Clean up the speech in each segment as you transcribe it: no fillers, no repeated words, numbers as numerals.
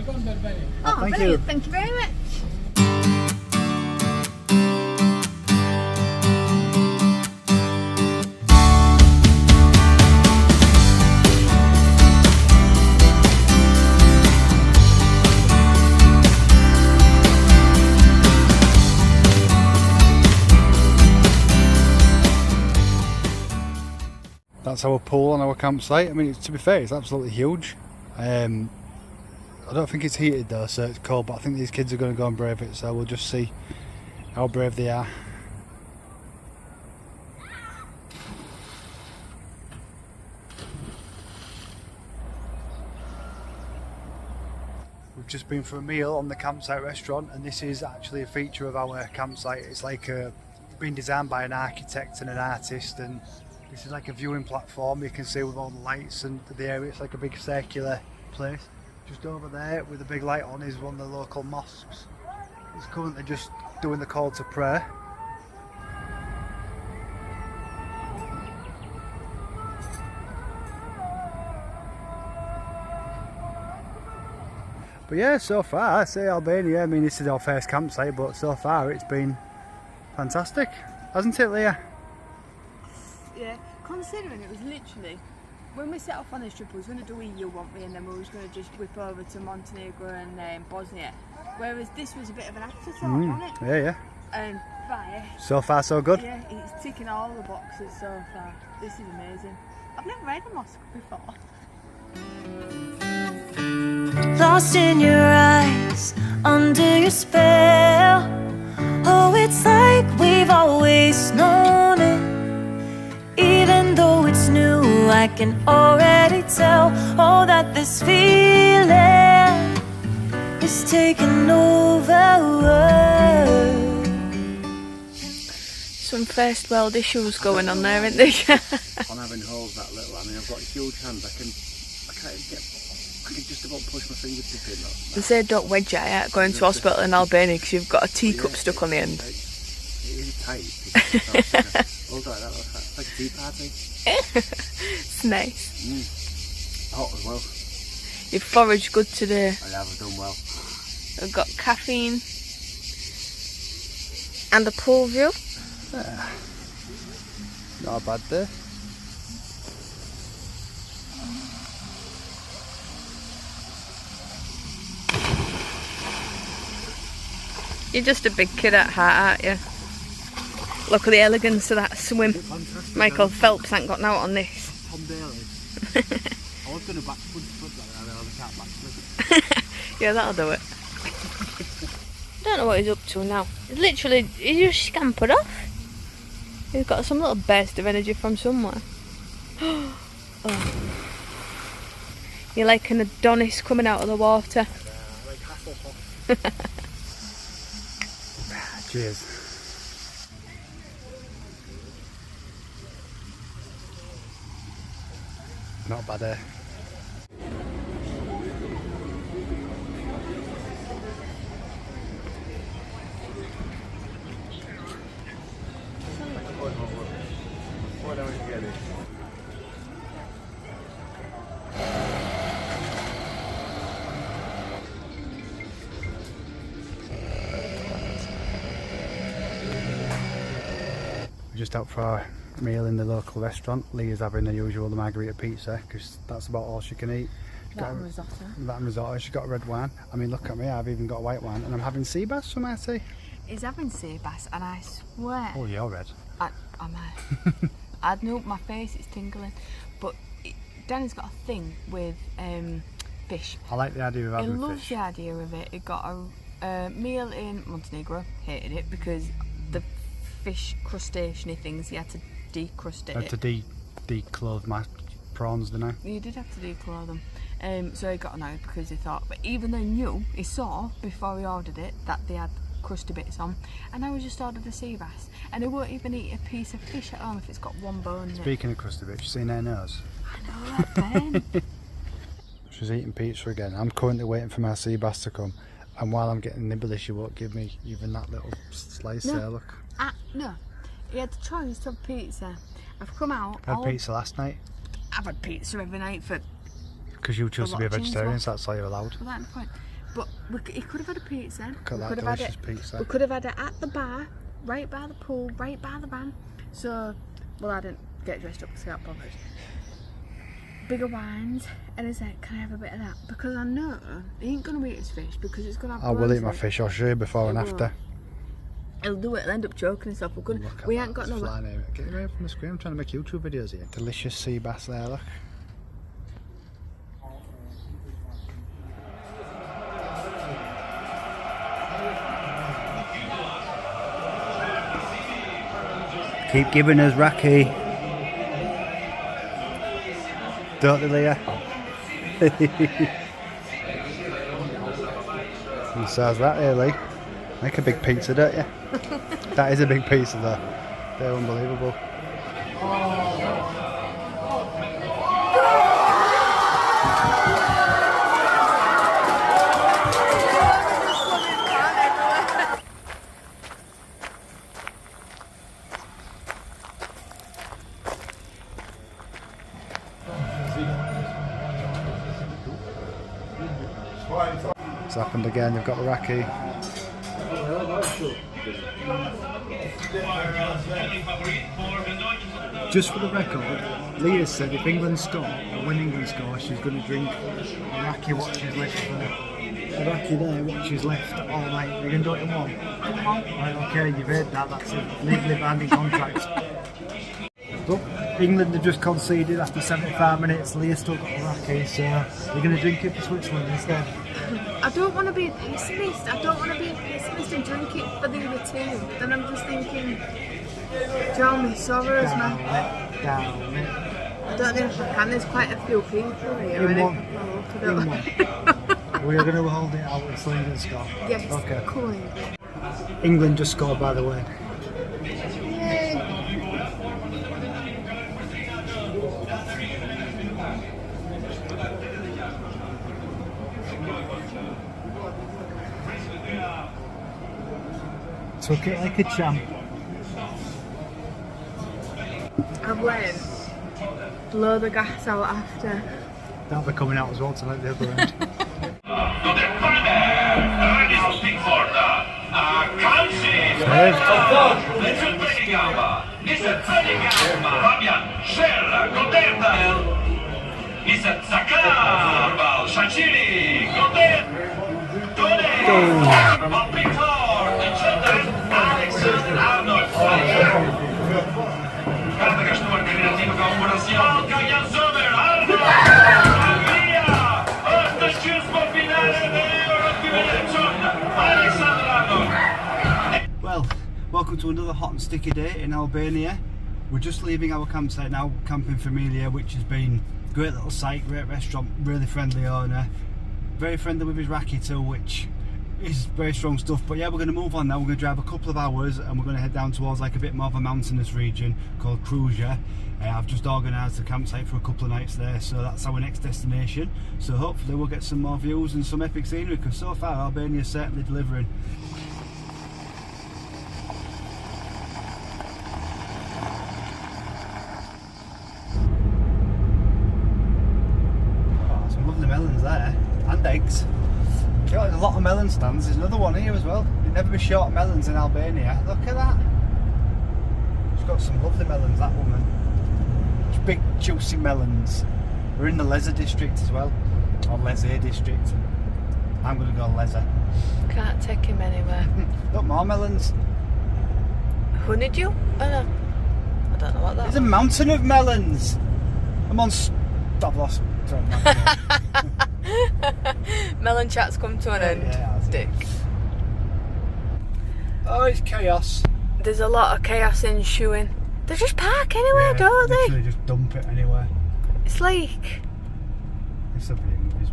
Oh, thank brilliant. you. Thank you very much. That's our pool on our campsite. I mean, to be fair, it's absolutely huge. I don't think it's heated though, so it's cold, but I think these kids are going to go and brave it, so we'll just see how brave they are. We've just been for a meal on the campsite restaurant, and this is actually a feature of our campsite. It's like been designed by an architect and an artist, and this is like a viewing platform you can see with all the lights and the area. It's like a big circular place. Just over there with a big light on is one of the local mosques. It's currently just doing the call to prayer. But yeah, so far, I say Albania, I mean this is our first campsite, but so far it's been fantastic, hasn't it, Leah? Yeah, considering it was literally, when we set off on this trip, we was going to do EU, weren't we, and then we was going to just whip over to Montenegro and Bosnia, whereas this was a bit of an afterthought, wasn't it? Yeah. But So far so good? yeah, it's ticking all the boxes so far. This is amazing. I've never read a mosque before. Lost in your eyes, under your spell. Oh, it's like we've always known it. Even though it's new, I can already tell. Oh, that this feeling is taking over. Some first world issues going on there, aren't there? I'm having holes that little. I mean, I've got huge hands. I can just about push my fingertip in. They say don't wedge it out going to hospital in Albania because you've got a teacup stuck on the end. It is tight. Hold on, that's like a tea party. It's nice. Hot as well. You've foraged good today. I have, I've done well. I've got caffeine and a pool view. Not a bad day. You're just a big kid at heart, aren't you? Look at the elegance of that swim. Michael Phelps ain't gotten out on this. Tom Daly. I was going to backflip that, and I realised I can't backflip. Yeah, that'll do it. I don't know what he's up to now. He's literally, he just scampered off. He's got some little burst of energy from somewhere. Oh. You're like an Adonis coming out of the water. Like Hasselhoff. Cheers. Not bad, eh? We're just out for our meal in the local restaurant. Leah's having the usual margherita pizza because that's about all she can eat. That and risotto. That and risotto. She's got a red wine. I mean, look at me, I've even got a white wine, and I'm having sea bass from Matty. He's having sea bass, and I swear. Oh, you're red. Am I? I know my face is tingling, but Danny's got a thing with fish. I like the idea of He having loves fish. the idea of it. He got a meal in Montenegro, hated it because the fish crustacean-y things, he had to decrust it. I had to declothe my prawns, didn't I? You did have to declaw them. So he got annoyed because he thought, but even though he saw before he ordered it that they had crusty bits on, and now he just ordered a sea bass, and he won't even eat a piece of fish at home if it's got one bone in it. Speaking of crusty bits, you seen her nose? I know that, Ben. She's eating pizza again. I'm currently waiting for my sea bass to come, and while I'm getting nibbly, she won't give me even that little slice there, look. No, he had the choice to have pizza. I've come out. I had pizza last night. I've had pizza every night for Because you choose to be a vegetarian, so that's all you're allowed. Well, that's the point. But he could have had a pizza. Look at that delicious pizza. We could have had it at the bar, right by the pool, right by the van. So, well, I didn't get dressed up because I got bothered. Bigger wines, and he's like, can I have a bit of that? Because I know he ain't going to eat his fish because it's going to have I will eat my fish, I'll show you before and after. He'll do it, he'll end up choking himself. We ain't got no... Get away from the screen, I'm trying to make YouTube videos here. Delicious sea bass there, look. Keep giving us raki. Don't they, Leah? Who says that here, Lee? Make a big pizza, don't you? That is a big pizza there. They're unbelievable. It's happened again, they've got the raki. Just for the record, Leah said if England score, or when England score, she's going to drink the raki what she's left for the raki there, what she's left all night. You're going to do it in one? Right, okay, you've heard that, that's it. Legally binding contract. Look, England have just conceded after 75 minutes. Leah's still got the raki, so you're going to drink it for Switzerland instead. I don't want to be a pessimist. I don't want to be a pessimist and drink it for the other team. Then I'm just thinking, drown my sorrows, man. Down it. I don't know if I can. There's quite a few people here. In one. We are going to hold it out until England score. Yes, okay. cool. England just scored, by the way. Yay. Took it like a champ. I've went blow the gas out after. That'll be coming out as well tonight, the other end. Well, welcome to another hot and sticky day in Albania. We're just leaving our campsite now, camping Familia, which has been a great little site, great restaurant, really friendly owner, very friendly with his raki too, which is very strong stuff. But yeah, we're going to move on now. We're going to drive a couple of hours and we're going to head down towards like a bit more of a mountainous region called Kruja. I've just organised a campsite for a couple of nights there, so that's our next destination. So hopefully we'll get some more views and some epic scenery, because so far Albania's certainly delivering. Oh, some lovely melons there, and eggs. You know, there's a lot of melon stands. There's another one here as well. You'd never be short of melons in Albania. Look at that. She's got some lovely melons, that woman. Big juicy melons. We're in the Lezer district as well, or Lezer district. I'm going to go Lezer. Can't take him anywhere. Look, more melons. Honeydew? I don't know what that There's a mountain of melons. I'm on. I've lost. Melon chat's come to an end. Yeah, Dick. Oh, it's chaos. There's a lot of chaos ensuing. They just park anywhere, don't they? Literally just dump it anywhere. It's like... This will be in his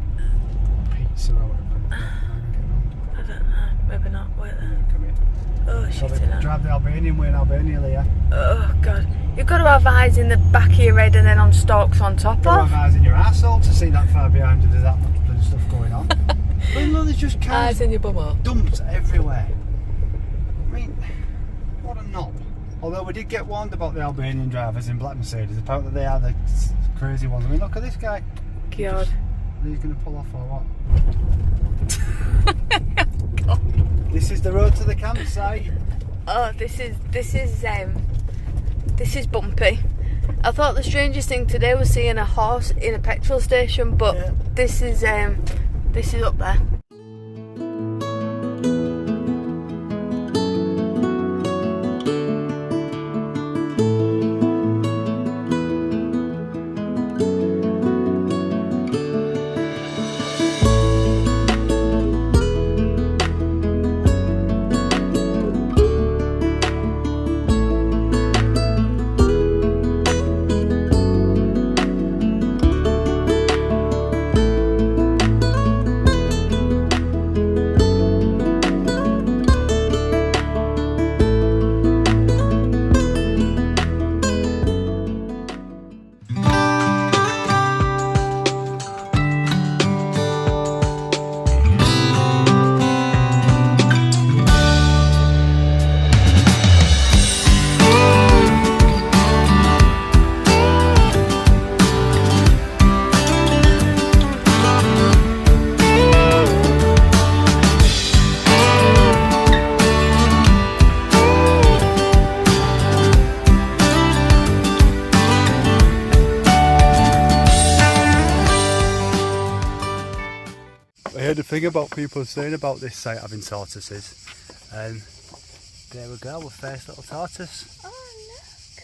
pizza or whatever. I don't know, maybe not. Wait there. Come here. Oh, shit, innit? Drive the Albanian way in Albania, Leah. Oh, God. You've got to have eyes in the back of your head and then on stalks on top You've got to of. have eyes in your arsehole to see that far behind you. There's that much bloody stuff going on. But no, there's just cars Eyes in your bumhole. dumped everywhere. I mean, what a knob. Although we did get warned about the Albanian drivers in black Mercedes. Apparently they are the crazy ones. I mean, look at this guy. God. Are these going to pull off or what? This is the road to the campsite. Oh, this is bumpy. I thought the strangest thing today was seeing a horse in a petrol station, but Yeah. this is up there. I heard a thing about people saying about this site having tortoises, and there we go, our first little tortoise. Oh look!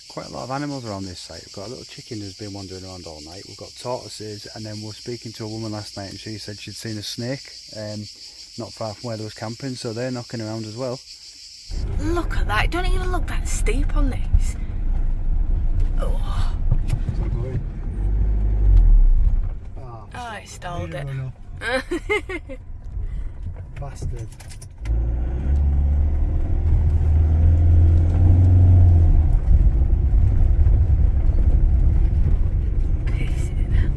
Quite a lot of animals around this site. We've got a little chicken who's been wandering around all night. We've got tortoises, and then we were speaking to a woman last night and she said she'd seen a snake not far from where they was camping, so they're knocking around as well. Look at that! It don't even look that steep on this. Oh, It's not going. Oh, I stalled it. Bastard. Pissing.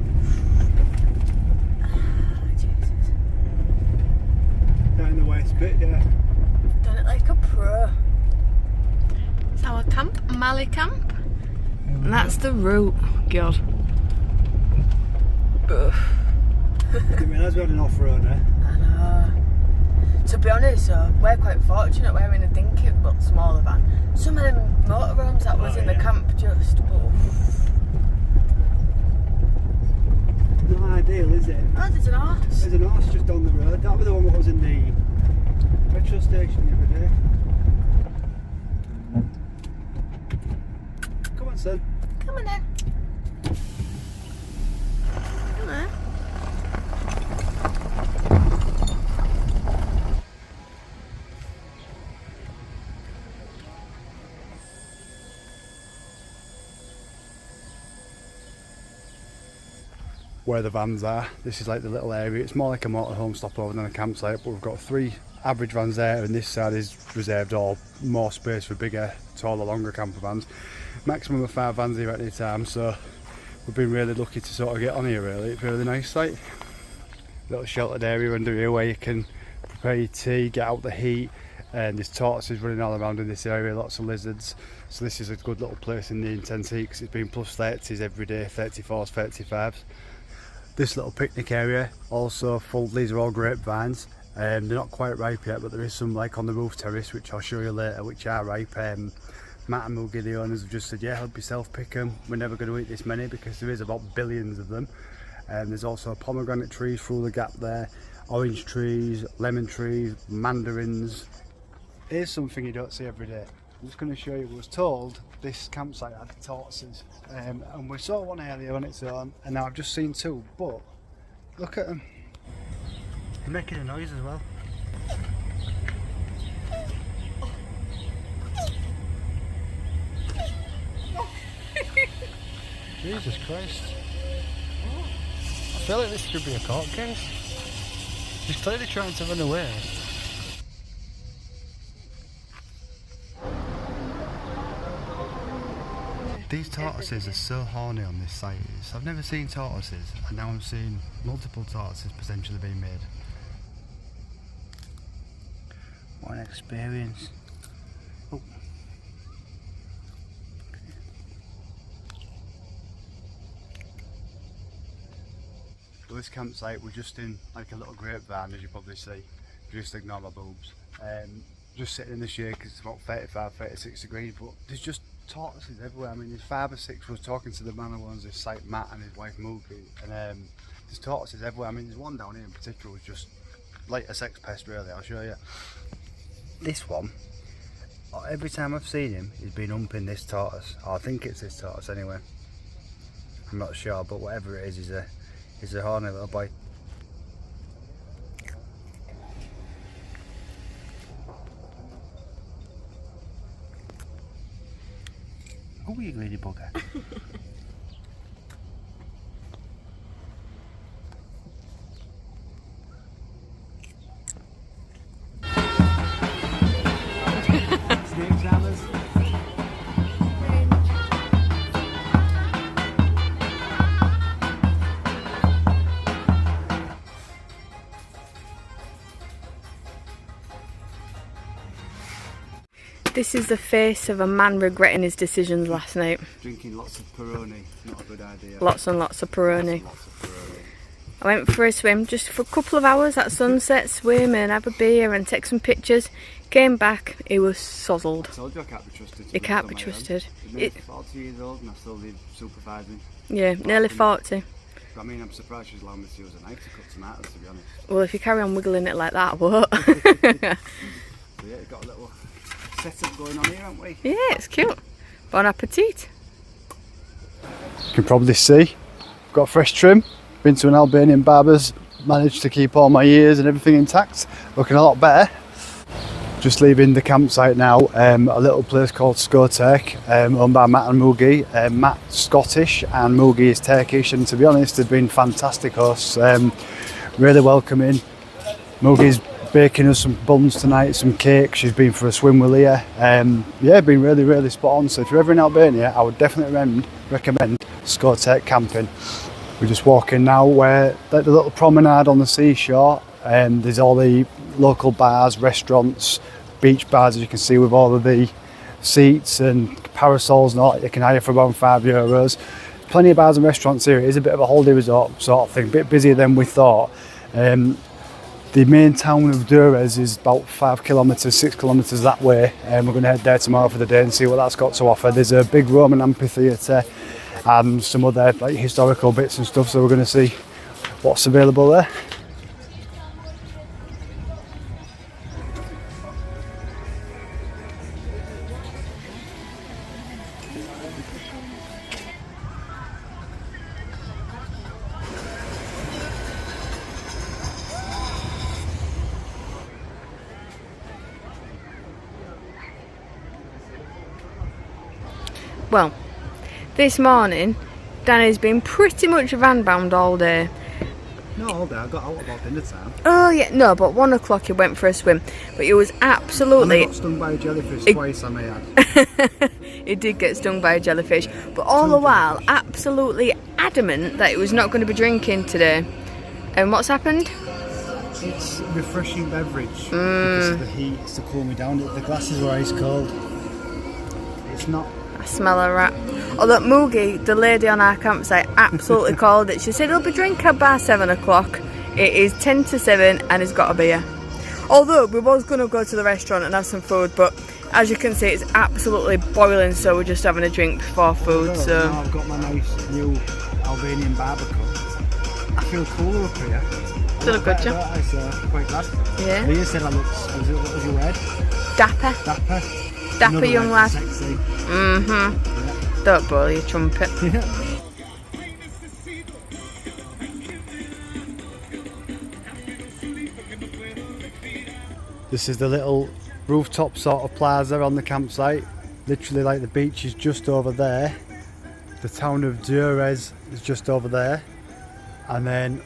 Oh, Jesus. Down in the west bit, yeah. Done it like a pro. It's our camp, Mali camp. And that's the route. God. Ugh. Didn't realise we had an off-roader. I know. To be honest, we're quite fortunate we're in a dinky but smaller van. Some of them motorhomes that was in the camp just. Not ideal, is it? Oh, there's an horse. There's an horse just down the road. That was the one that was in the petrol station the other day. Come on, son. Come on then. Come on. Where the vans are, this is like the little area. It's more like a motorhome stopover than a campsite, but we've got 3 average vans there, and this side is reserved or more space for bigger, taller, longer camper vans. Maximum of 5 vans here at any time, so we've been really lucky to sort of get on here really. It's a really nice site. Little sheltered area under here where you can prepare your tea, get out the heat, and there's tortoises running all around in this area, lots of lizards. So this is a good little place in the intense heat because it's been plus 30s every day, 34s, 35s. This little picnic area also full, these are all grapevines. They're not quite ripe yet, but there is some like on the roof terrace, which I'll show you later, which are ripe. Matt and Moogie, the owners, have just said, yeah, help yourself pick them. We're never going to eat this many because there is about billions of them. There's also pomegranate trees through the gap there, orange trees, lemon trees, mandarins. Here's something you don't see every day. I'm just going to show you. I was told this campsite had tortoises, and we saw one earlier on its own, and now I've just seen 2, but look at them. They're making a noise as well. Jesus Christ. I feel like this could be a court case. He's clearly trying to run away. These tortoises are so horny on this site. I've never seen tortoises, and now I'm seeing multiple tortoises potentially being made. What an experience. Oh. But this campsite, we're just in like a little grapevine, as you probably see. Just ignore my boobs. Just sitting in the shade because it's about 35, 36 degrees, but there's just tortoises everywhere. I mean, there's 5 or 6 was talking to the man who owns this site, Matt, and his wife Mookie, and there's tortoises everywhere. I mean, there's one down here in particular was just like a sex pest, really. I'll show you. This one, every time I've seen him, he's been humping this tortoise. I think it's this tortoise anyway. I'm not sure, but whatever it is, he's a horny little boy. Oh, you greedy bugger. Snake jammers. This is the face of a man regretting his decisions last night. Drinking lots of Peroni, not a good idea. Lots and lots of Peroni. Lots of Peroni. I went for a swim just for a couple of hours at sunset, swim and have a beer and take some pictures. Came back, he was sozzled. I told you I can't be trusted. He can't be trusted. He's 40 years old and I still leave supervising. Yeah, nearly 40. I mean, I'm surprised she's allowed me to use a knife to cut tomatoes, to be honest. Well, if you carry on wiggling it like that, what? So yeah, we've got a little setup going on here, haven't we? Yeah, it's cute. Bon appetit. You can probably see, got fresh trim, been to an Albanian barber's, managed to keep all my ears and everything intact, looking a lot better. Just leaving the campsite now, a little place called Scoturk, owned by Matt and Moogie. Matt's Scottish and Moogie is Turkish, and to be honest, they've been fantastic hosts, really welcoming. Moogie's baking us some buns tonight, some cake. She's been for a swim with Leah. Yeah, been really spot on. So if you're ever in Albania, I would definitely recommend Scoturk camping. We're just walking now where the little promenade on the seashore, and there's all the local bars, restaurants, beach bars, as you can see, with all of the seats and parasols and all that you can hire for around €5. Plenty of bars and restaurants here. It is a bit of a holiday resort sort of thing, a bit busier than we thought. The main town of Durres is about 5 kilometres, 6 kilometres that way, and we're going to head there tomorrow for the day and see what that's got to offer. There's a big Roman amphitheatre and some other like historical bits and stuff, so we're going to see what's available there. Well, this morning, Danny's been pretty much van-bound all day. No, all day. I got out about dinner time. Oh yeah, no, but 1 o'clock he went for a swim. But he was absolutely... And I got stung by a jellyfish twice, I may add. He did get stung by a jellyfish, but all the while absolutely adamant that he was not going to be drinking today. And what's happened? It's a refreshing beverage because of the heat. It's to cool me down. The glasses were ice cold. It's not... I smell a rat. Although Moogie, the lady on our campsite, absolutely called it. She said he'll be drinking by 7 o'clock. It is 10 to 7 and he's got a beer. Although we was going to go to the restaurant and have some food, but as you can see it's absolutely boiling, so we're just having a drink before food. So now I've got my nice new Albanian barbecue. I feel cooler up here. You look good, Jim. I'm quite glad. Yeah. Leah said I look, what was your word? Dapper. Dapper. Dapper young lad. Sexy. Yeah. Don't boil your trumpet. Yeah. This is the little rooftop sort of plaza on the campsite. Literally like the beach is just over there. The town of Durres is just over there. And then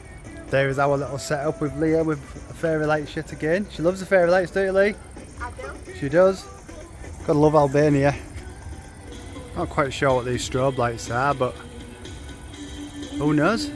there is our little setup with Leah with a fairy light shit again. She loves the fairy lights, don't you, Lee? I do. She does. Gotta love Albania. Not quite sure what these strobe lights are, but who knows?